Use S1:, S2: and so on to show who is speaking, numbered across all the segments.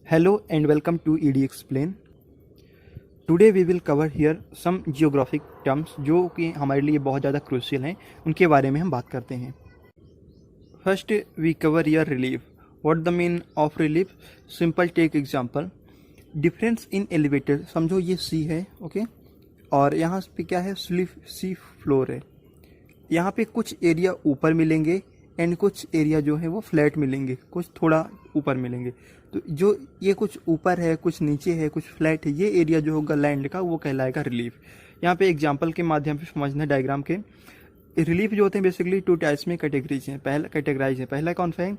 S1: Hello and welcome to ED Explain. Today we will cover here some geographic terms जो कि हमारे लिए बहुत ज़्यादा क्रूशियल हैं, उनके बारे में हम बात करते हैं. First we cover here relief. What the mean of relief? Simple take example. Difference in elevator. समझो ये C है, ओके, और यहाँ पे क्या है, सी फ्लोर है. यहाँ पे कुछ एरिया ऊपर मिलेंगे एंड कुछ एरिया जो है वो फ्लैट मिलेंगे, कुछ थोड़ा ऊपर मिलेंगे. तो जो ये कुछ ऊपर है, कुछ नीचे है, कुछ फ्लैट है, ये एरिया जो होगा लैंड का वो कहलाएगा रिलीफ. यहाँ पे एग्जांपल के माध्यम से समझना डायग्राम के. रिलीफ जो होते हैं बेसिकली टू टाइप्स में कैटेगरीज हैं. पहला कौन सा है,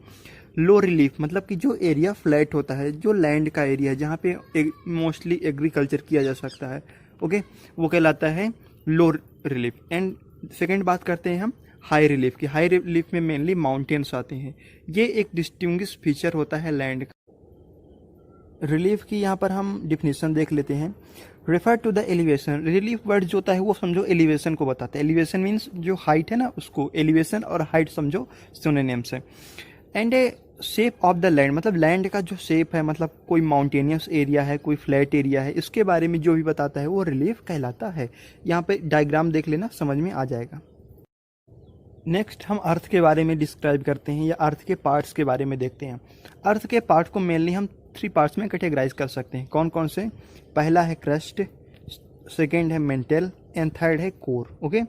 S1: लो रिलीफ, मतलब कि जो एरिया फ्लैट होता है, जो लैंड का एरिया है जहाँ पे मोस्टली एग्रीकल्चर किया जा सकता है, ओके, वो कहलाता है लो रिलीफ. एंड सेकेंड बात करते हैं हम हाई रिलीफ की. हाई रिलीफ में मेनली माउंटेन्स आते हैं. ये एक डिस्टिंग्विश फीचर होता है लैंड का. रिलीफ की यहाँ पर हम डिफिनीशन देख लेते हैं. Refer to the elevation. Relief word जो होता है वो समझो एलिवेशन को बताता है. एलिवेशन मीन्स जो हाइट है ना, उसको एलिवेशन और हाइट समझो सिनोनिम्स है. And shape of the land, मतलब लैंड का जो शेप है, मतलब कोई माउंटेनियस एरिया है, कोई फ्लैट एरिया है, इसके बारे में जो भी बताता है वो रिलीफ कहलाता है. यहाँ पे डायग्राम देख लेना, समझ में आ जाएगा. नेक्स्ट हम अर्थ के बारे में डिस्क्राइब करते हैं या अर्थ के पार्ट्स के बारे में देखते हैं. अर्थ के पार्ट को मेनली हम 3 पार्ट्स में कैटेगराइज कर सकते हैं. कौन कौन से? पहला है क्रस्ट, सेकेंड है मेंटल एंड थर्ड है कोर. ओके,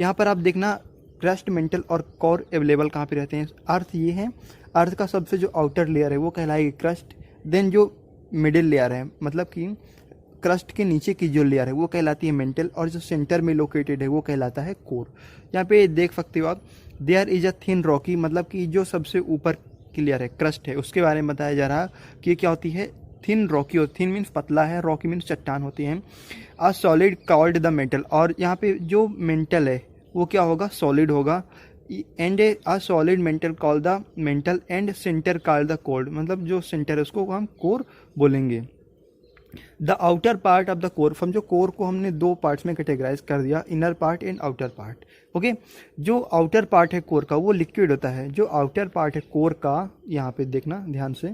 S1: यहाँ पर आप देखना क्रस्ट, मेंटल और कोर अवेलेबल कहाँ पे रहते हैं. अर्थ ये है, अर्थ का सबसे जो आउटर लेयर है वो कहलाएगी क्रस्ट. देन जो मिडिल लेयर है, मतलब कि क्रस्ट के नीचे की जो लेयर है वो कहलाती है मेंटल, और जो सेंटर में लोकेटेड है वो कहलाता है कोर. यहाँ पे देख सकते हो आप, there is a thin rocky, मतलब कि जो सबसे ऊपर की लेयर है क्रस्ट है, उसके बारे में बताया जा रहा कि क्या होती है, थिन रॉकी. और थिन मीन्स पतला है, रॉकी मीन्स चट्टान होती है. A solid called the mental, और यहाँ पे जो मेंटल है वो क्या होगा, सॉलिड होगा. And a solid mental called the mental and centre called the core, मतलब जो सेंटर है उसको हम कोर बोलेंगे. The outer part of the core, समझो कोर को हमने 2 पार्ट्स में कैटेगराइज कर दिया, inner part and outer part. Okay, जो आउटर पार्ट है कोर का वो लिक्विड होता है. जो आउटर पार्ट है कोर का, यहाँ पे देखना ध्यान से,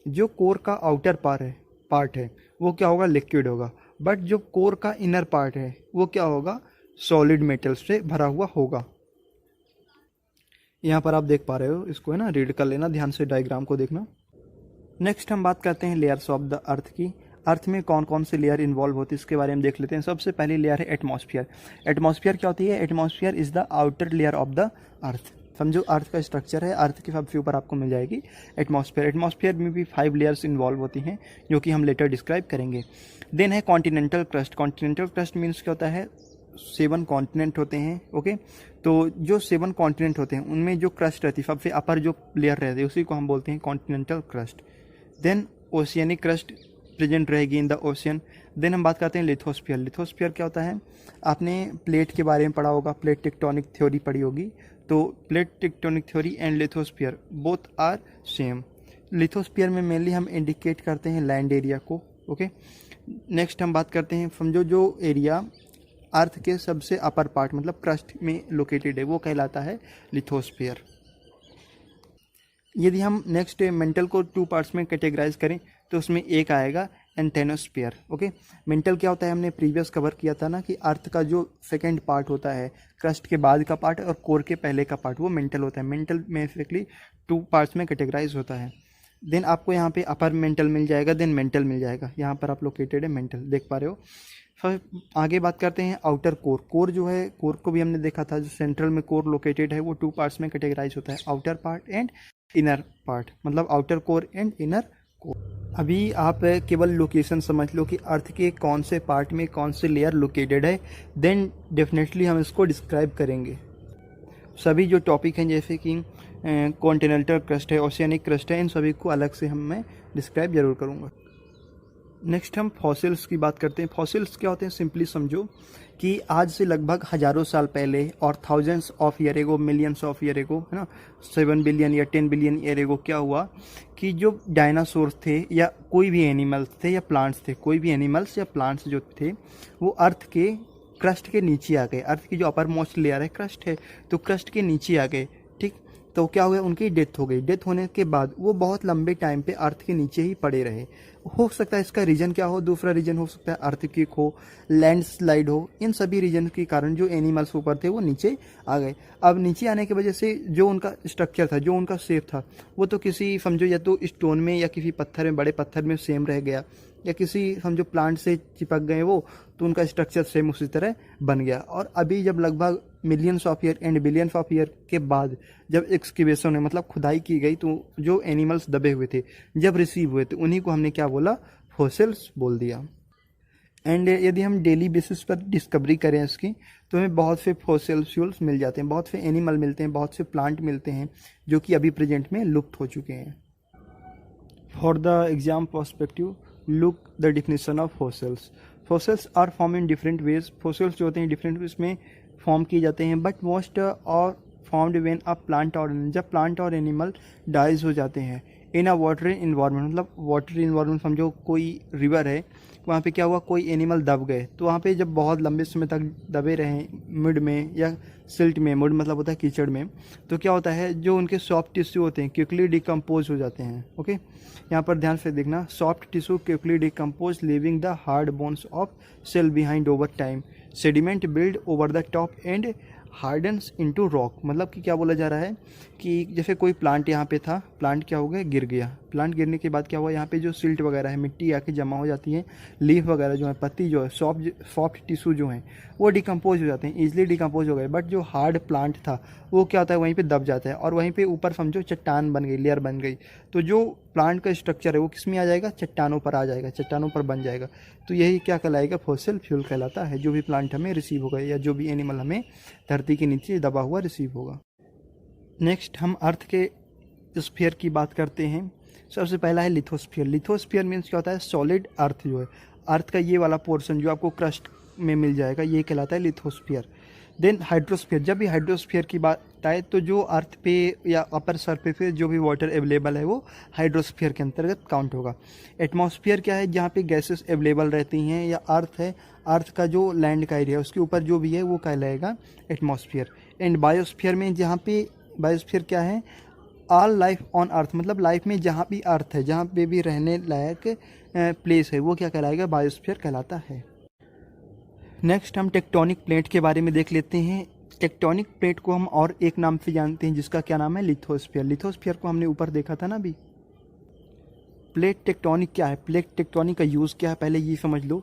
S1: जो कोर का आउटर पार्ट है वो क्या होगा, लिक्विड होगा. बट जो कोर का इनर पार्ट है वो क्या होगा, सॉलिड मेटल से भरा हुआ होगा. यहाँ पर आप देख पा रहे हो, इसको है ना रीड कर लेना ध्यान से, डायग्राम को देखना. नेक्स्ट हम बात करते हैं लेयर्स ऑफ द अर्थ की. अर्थ में कौन कौन से लेयर इन्वॉल्व होती है इसके बारे में देख लेते हैं. सबसे पहली लेयर है एटमॉस्फेयर. एटमॉस्फेयर क्या होती है, atmosphere is the outer layer of the earth. समझो अर्थ का स्ट्रक्चर है, अर्थ के सबसे ऊपर आपको मिल जाएगी एटमॉस्फेयर. एटमॉस्फेयर में भी 5 लेयर्स इन्वॉल्व होती हैं जो कि हम लेटर डिस्क्राइब करेंगे. देन है continental crust. Continental crust means क्या होता है, 7 कॉन्टिनेंट होते हैं. ओके, तो जो 7 कॉन्टिनेंट होते हैं उनमें जो क्रस्ट रहती है, सबसे अपर जो लेयर रहती है उसी को हम बोलते हैं continental crust. Then oceanic crust present रहेगी इन द ओशियन. देन हम बात करते हैं लिथोस्फीयर. लिथोस्फीयर क्या होता है, आपने प्लेट के बारे में पढ़ा होगा, प्लेट टेक्टोनिक थ्योरी पढ़ी होगी. तो plate tectonic theory and lithosphere both are same. Lithosphere में मेनली हम इंडिकेट करते हैं लैंड एरिया को. ओके, नेक्स्ट हम बात करते हैं, समझो जो एरिया अर्थ के सबसे अपर पार्ट मतलब क्रस्ट में लोकेटेड है वो कहलाता है लिथोस्फीयर. यदि हम नेक्स्ट मेंटल को 2 पार्ट्स में कैटेगराइज करें तो उसमें एक आएगा एंटेनोस्फीयर. ओके, मेंटल क्या होता है, हमने प्रीवियस कवर किया था ना कि अर्थ का जो सेकंड पार्ट होता है, क्रस्ट के बाद का पार्ट और कोर के पहले का पार्ट, वो मेंटल होता है. मेंटल बेसिकली 2 पार्ट्स में कैटेगराइज होता है. देन आपको यहाँ पे अपर मेंटल मिल जाएगा, देन मेंटल मिल जाएगा. यहाँ पर आप लोकेटेड है मेंटल, देख पा रहे हो. फिर आगे बात करते हैं आउटर कोर. कोर जो है, कोर को भी हमने देखा था, जो सेंट्रल में कोर लोकेटेड है वो 2 पार्ट्स में कैटेगराइज होता है, outer part and inner part, मतलब outer core and inner core. अभी आप केवल लोकेशन समझ लो कि अर्थ के कौन से पार्ट में कौन से लेयर लोकेटेड है, देन डेफिनेटली हम इसको डिस्क्राइब करेंगे. सभी जो टॉपिक हैं जैसे कि कॉन्टिनेंटल क्रस्ट है, ओशियनिक क्रस्ट है, इन सभी को अलग से मैं डिस्क्राइब जरूर करूँगा. नेक्स्ट हम फॉसिल्स की बात करते हैं. फॉसिल्स क्या होते हैं, सिंपली समझो कि आज से लगभग हज़ारों साल पहले और thousands of year ago, millions of year ago, है ना, 7 बिलियन या 10 बिलियन ईयर एगो क्या हुआ कि जो डायनासोर थे या कोई भी एनिमल्स थे या प्लांट्स थे, कोई भी एनिमल्स या प्लांट्स जो थे वो अर्थ के क्रस्ट के नीचे आ गए. अर्थ की जो अपर मोस्ट लेयर है क्रस्ट है, तो क्रस्ट के नीचे आ गए. ठीक, तो क्या हुआ, उनकी डेथ हो गई। डेथ होने के बाद वो बहुत लंबे टाइम पे अर्थ के नीचे ही पड़े रहे। हो सकता है इसका रीजन क्या हो, दूसरा रीजन हो सकता है अर्थक्वेक हो, लैंडस्लाइड हो। इन सभी रीजन के कारण जो एनिमल्स ऊपर थे वो नीचे आ गए। अब नीचे आने की वजह से जो उनका स्ट्रक्चर था, जो उनका शेप था, वो तो किसी समझो या तो स्टोन में या किसी पत्थर में, बड़े पत्थर में सेम रह गया, या किसी समझो प्लांट से चिपक गए वो, तो उनका स्ट्रक्चर सेम उसी तरह बन गया। और अभी जब लगभग millions of year and billions of year के बाद जब एक्सकेवेशन में मतलब खुदाई की गई, तो जो एनिमल्स दबे हुए थे जब रिसीव हुए थे, उन्हीं को हमने क्या बोला, फॉसिल्स बोल दिया। एंड यदि हम डेली बेसिस पर डिस्कवरी करें इसकी, तो हमें बहुत से फॉसिल फ्यूल्स मिल जाते हैं, बहुत से एनिमल मिलते हैं, बहुत से प्लांट मिलते हैं जो कि अभी प्रेजेंट में लुप्त हो चुके हैं। For the exam perspective, look the definition of fossils. Fossils are form in different ways. Fossils जो होते हैं डिफरेंट वेज में फॉर्म किए जाते हैं, बट मोस्ट और फॉर्म्ड व्हेन अ प्लांट और जब प्लांट और एनिमल डाइज हो जाते हैं इन अ वाटरी इन्वायरमेंट। मतलब वाटरी इन्वायरमेंट समझो कोई रिवर है, वहाँ पे क्या हुआ, कोई एनिमल दब गए, तो वहाँ पे जब बहुत लंबे समय तक दबे रहें मिड में या सिल्ट में, मुड मतलब होता है कीचड़ में, तो क्या होता है, जो उनके सॉफ्ट टिश्यू होते हैं क्विकली डिकम्पोज हो जाते हैं। ओके, यहाँ पर ध्यान से देखना, soft tissue quickly decompose leaving the hard bones of shell behind over time, sediment build over the top and hardens into rock. मतलब कि क्या बोला जा रहा है कि जैसे कोई प्लांट यहाँ पे था, प्लांट क्या हो गया, गिर गया। प्लांट गिरने के बाद क्या हुआ, यहाँ पे जो सिल्ट वगैरह है, मिट्टी आके जमा हो जाती है, लीफ वगैरह जो है, पत्ती जो है, सॉफ्ट टिश्यू जो है वो डिकम्पोज हो जाते हैं, ईजिली डिकम्पोज हो गए। बट जो हार्ड प्लांट था वो क्या होता है, वहीं पे दब जाता है और वहीं पे ऊपर समझो चट्टान बन गई, लेयर बन गई। तो जो प्लांट का स्ट्रक्चर है वो किस में आ जाएगा, चट्टानों पर आ जाएगा, चट्टानों पर बन जाएगा। तो यही क्या कहलाएगा, फॉसिल फ्यूल कहलाता है, जो भी प्लांट हमें रिसीव होगा या जो भी एनिमल हमें धरती के नीचे दबा हुआ रिसीव होगा। नेक्स्ट हम अर्थ के स्फीयर की बात करते हैं। सबसे पहला है लिथोस्फीयर। लिथोस्फीयर मीन्स क्या होता है, सॉलिड अर्थ जो है, अर्थ का ये वाला पोर्शन जो आपको क्रस्ट में मिल जाएगा, ये कहलाता है लिथोस्फीयर। Then hydrosphere. जब भी हाइड्रोस्फीयर की बात आए तो जो अर्थ पे या अपर सरफेस पे जो भी वाटर अवेलेबल है वो हाइड्रोस्फीयर के अंतर्गत काउंट होगा। एटमॉस्फेयर क्या है, जहाँ पे गैसेस अवेलेबल रहती हैं, या अर्थ है, अर्थ का जो लैंड का एरिया है उसके ऊपर जो भी है वो कहलाएगा एटमॉस्फेयर। एंड बायोस्फीयर में, जहाँ पे बायोस्फीयर क्या है, ऑल लाइफ ऑन अर्थ, मतलब लाइफ में जहाँ भी अर्थ है, जहाँ पे भी रहने लायक प्लेस है, वो क्या कहलाएगा, बायोस्फीयर कहलाता है। नेक्स्ट हम टेक्टोनिक प्लेट के बारे में देख लेते हैं। टेक्टोनिक प्लेट को हम और एक नाम से जानते हैं जिसका क्या नाम है, लिथोस्फीयर। लिथोस्फीयर को हमने ऊपर देखा था ना अभी। प्लेट टेक्टोनिक क्या है, प्लेट टेक्टोनिक का यूज़ क्या है, पहले ये समझ लो।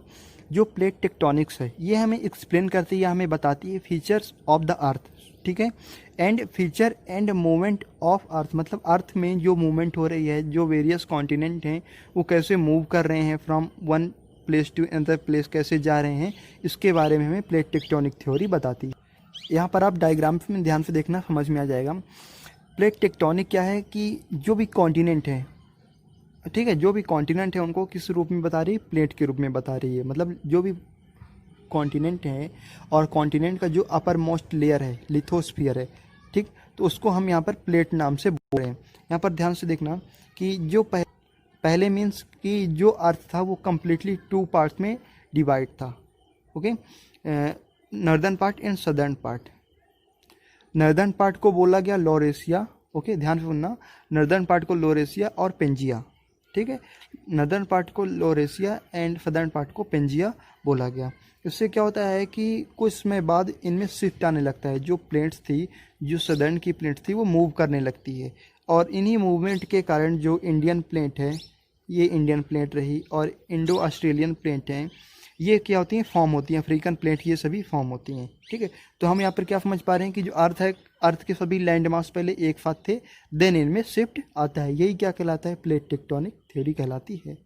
S1: जो प्लेट टेक्टोनिक्स है ये हमें एक्सप्लेन करती है, हमें बताती है फीचर्स ऑफ द अर्थ, ठीक है, and feature and movement of earth, मतलब अर्थ में जो मूवमेंट हो रही है, जो वेरियस कॉन्टिनेंट हैं वो कैसे मूव कर रहे हैं, from one place to another place कैसे जा रहे हैं, इसके बारे में हमें प्लेट टेक्टोनिक थ्योरी बताती है। यहाँ पर आप डायग्राम में ध्यान से देखना, समझ में आ जाएगा। प्लेट टेक्टोनिक क्या है कि जो भी कॉन्टिनेंट है, ठीक है, जो भी कॉन्टिनेंट है उनको किस रूप में बता रही है, प्लेट के रूप में बता रही है। मतलब जो भी कॉन्टिनेंट है और कॉन्टिनेंट का जो अपर मोस्ट लेयर है लिथोस्फीयर है, ठीक, तो उसको हम यहाँ पर प्लेट नाम से बोल रहे हैं। यहाँ पर ध्यान से देखना कि जो पहले मीन्स कि जो अर्थ था वो कम्प्लीटली 2 पार्ट्स में डिवाइड था। Okay, northern part and southern part. Northern part को बोला गया लॉरेशिया। ओके, ध्यान से सुनना, नॉर्दर्न पार्ट को लॉरेशिया और पेंजिया, ठीक है, नॉर्दर्न पार्ट को लॉरेशिया एंड सदर्न पार्ट को पेंजिया बोला गया। इससे क्या होता है कि कुछ समय बाद इनमें शिफ्ट आने लगता है, जो प्लेट्स थी, जो सदर्न की प्लेट्स थी वो मूव करने लगती है, और इन्हीं मूवमेंट के कारण जो इंडियन प्लेट है, ये इंडियन प्लेट रही, और इंडो ऑस्ट्रेलियन प्लेट हैं, ये क्या होती हैं, फॉर्म होती हैं, अफ्रीकन प्लेट, ये सभी फॉर्म होती हैं, ठीक है। तो हम यहाँ पर क्या समझ पा रहे हैं कि जो अर्थ है, अर्थ के सभी लैंड मास पहले एक साथ थे, देन इनमें शिफ्ट आता है, यही क्या कहलाता है, प्लेट टेक्टोनिक थ्योरी कहलाती है।